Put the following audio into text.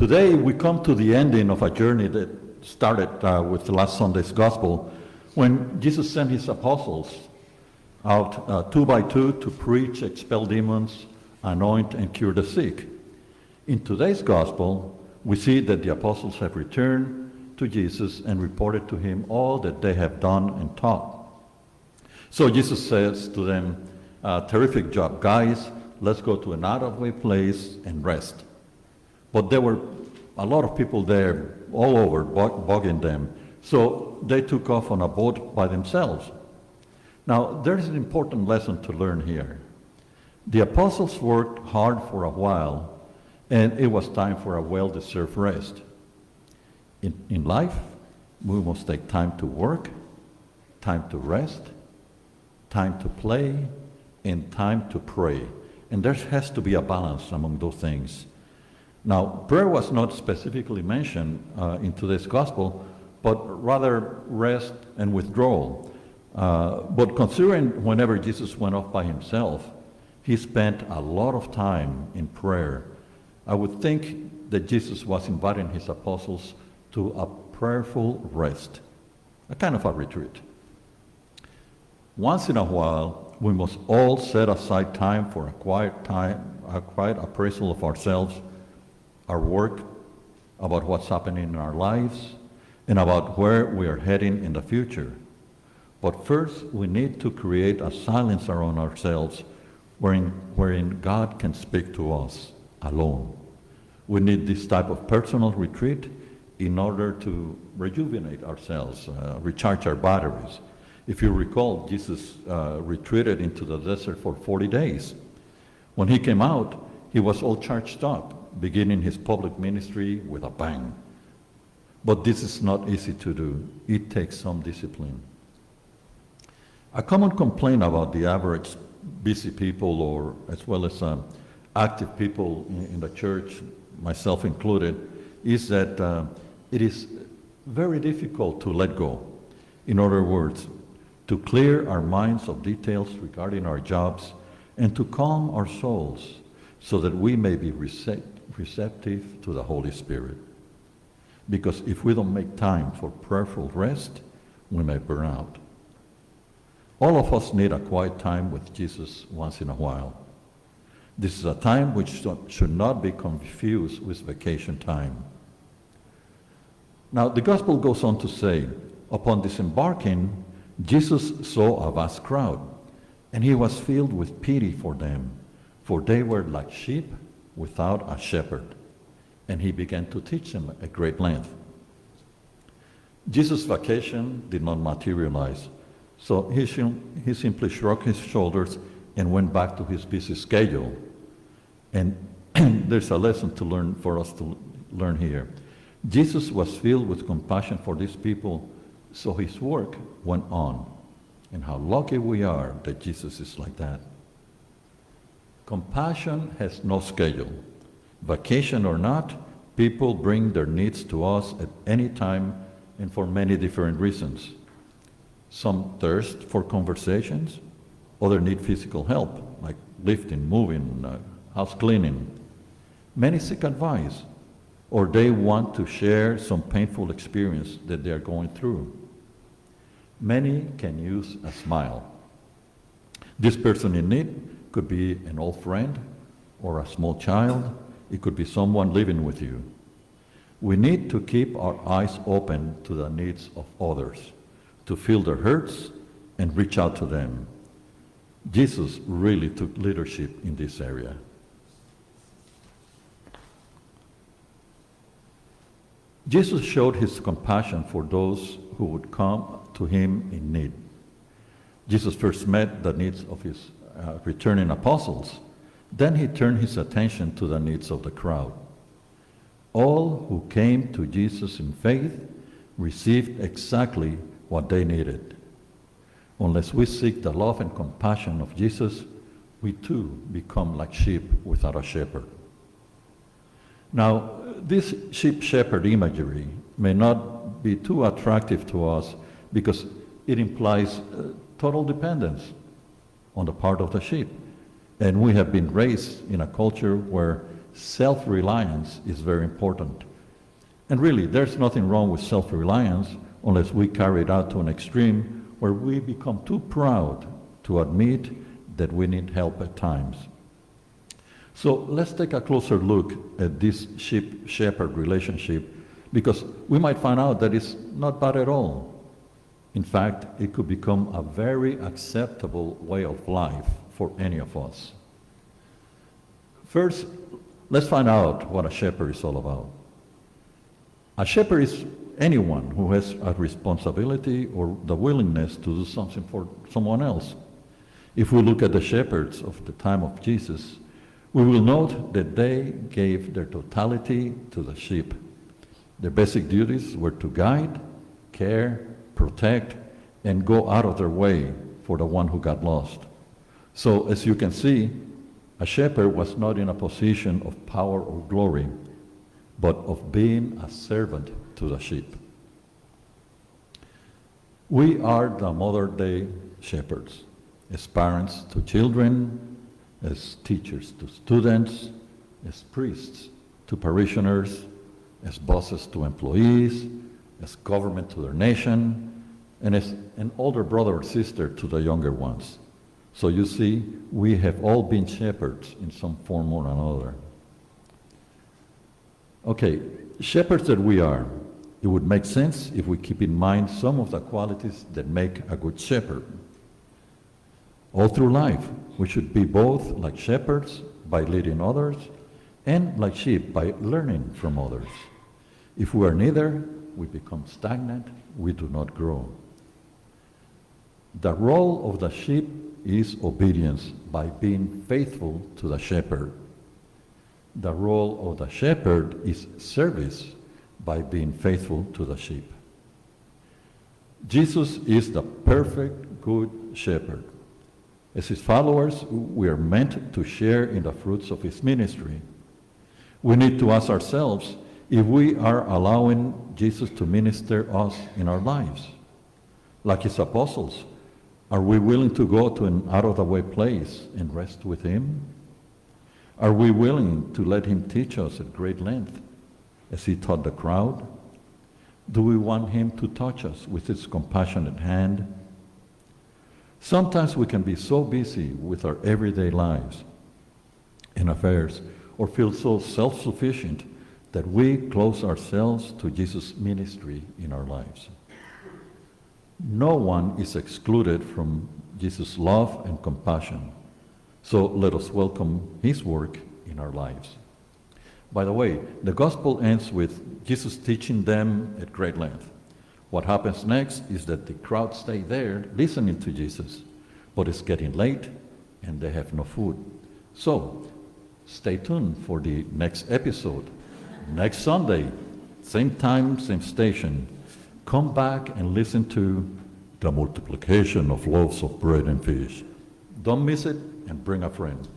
Today we come to the ending of a journey that started with last Sunday's gospel when Jesus sent his apostles out 2 by 2 to preach, expel demons, anoint, and cure the sick. In today's gospel, we see that the apostles have returned to Jesus and reported to him all that they have done and taught. So Jesus says to them, terrific job, guys. Let's go to an out-of-the-way place and rest. But there were a lot of people there all over bugging them. So they took off on a boat by themselves. Now, there's an important lesson to learn here. The apostles worked hard for a while, and it was time for a well-deserved rest. In life, we must take time to work, time to rest, time to play, and time to pray. And there has to be a balance among those things. Now, prayer was not specifically mentioned in today's gospel, but rather rest and withdrawal. But considering whenever Jesus went off by himself, he spent a lot of time in prayer. I would think that Jesus was inviting his apostles to a prayerful rest, a kind of a retreat. Once in a while, we must all set aside time for a quiet appraisal of ourselves, our work, about what's happening in our lives, and about where we are heading in the future. But first, we need to create a silence around ourselves wherein God can speak to us alone. We need this type of personal retreat in order to rejuvenate ourselves, recharge our batteries. If you recall, Jesus retreated into the desert for 40 days. When he came out, he was all charged up, beginning his public ministry with a bang. But this is not easy to do. It takes some discipline. A common complaint about the average busy people, or as well as active people in the church, myself included, is that it is very difficult to let go. In other words, to clear our minds of details regarding our jobs and to calm our souls so that we may be receptive to the Holy Spirit. Because if we don't make time for prayerful rest, we may burn out. All of us need a quiet time with Jesus once in a while. This is a time which should not be confused with vacation time. Now, the gospel goes on to say, upon disembarking, Jesus saw a vast crowd, and he was filled with pity for them, for they were like sheep without a shepherd. And he began to teach them at great length. Jesus' vacation did not materialize, so he simply shrugged his shoulders and went back to his busy schedule. And there's a lesson to learn for us to learn here. Jesus was filled with compassion for these people, so his work went on. And how lucky we are that Jesus is like that. Compassion has no schedule. Vacation or not, people bring their needs to us at any time and for many different reasons. Some thirst for conversations, others need physical help, like lifting, moving, house cleaning. Many seek advice, or they want to share some painful experience that they are going through. Many can use a smile. This person in need could be an old friend or a small child. It could be someone living with you. We need to keep our eyes open to the needs of others, to feel their hurts and reach out to them. Jesus really took leadership in this area. Jesus showed his compassion for those who would come to him in need. Jesus first met the needs of his returning apostles. Then he turned his attention to the needs of the crowd. All who came to Jesus in faith received exactly what they needed. Unless we seek the love and compassion of Jesus, we too become like sheep without a shepherd. Now, this sheep-shepherd imagery may not be too attractive to us because it implies total dependence on the part of the sheep. And we have been raised in a culture where self-reliance is very important. And really, there's nothing wrong with self-reliance unless we carry it out to an extreme where we become too proud to admit that we need help at times. So let's take a closer look at this sheep-shepherd relationship, because we might find out that it's not bad at all. In fact, it could become a very acceptable way of life for any of us. First, let's find out what a shepherd is all about. A shepherd is anyone who has a responsibility or the willingness to do something for someone else. If we look at the shepherds of the time of Jesus, we will note that they gave their totality to the sheep. Their basic duties were to guide, care, protect, and go out of their way for the one who got lost. So, as you can see, a shepherd was not in a position of power or glory, but of being a servant to the sheep. We are the modern-day shepherds, as parents to children, as teachers to students, as priests to parishioners, as bosses to employees, as government to their nation, and as an older brother or sister to the younger ones. So you see, we have all been shepherds in some form or another. Okay, shepherds that we are, it would make sense if we keep in mind some of the qualities that make a good shepherd. All through life, we should be both like shepherds by leading others and like sheep by learning from others. If we are neither, we become stagnant, we do not grow. The role of the sheep is obedience by being faithful to the shepherd. The role of the shepherd is service by being faithful to the sheep. Jesus is the perfect good shepherd. As his followers, we are meant to share in the fruits of his ministry. We need to ask ourselves if we are allowing Jesus to minister us in our lives. Like his apostles, are we willing to go to an out-of-the-way place and rest with him? Are we willing to let him teach us at great length as he taught the crowd? Do we want him to touch us with his compassionate hand? Sometimes we can be so busy with our everyday lives and affairs, or feel so self-sufficient that we close ourselves to Jesus' ministry in our lives. No one is excluded from Jesus' love and compassion, so let us welcome his work in our lives. By the way, the gospel ends with Jesus teaching them at great length. What happens next is that the crowd stay there listening to Jesus, but it's getting late and they have no food. So, stay tuned for the next episode. Next Sunday, same time, same station. Come back and listen to the multiplication of loaves of bread and fish. Don't miss it and bring a friend.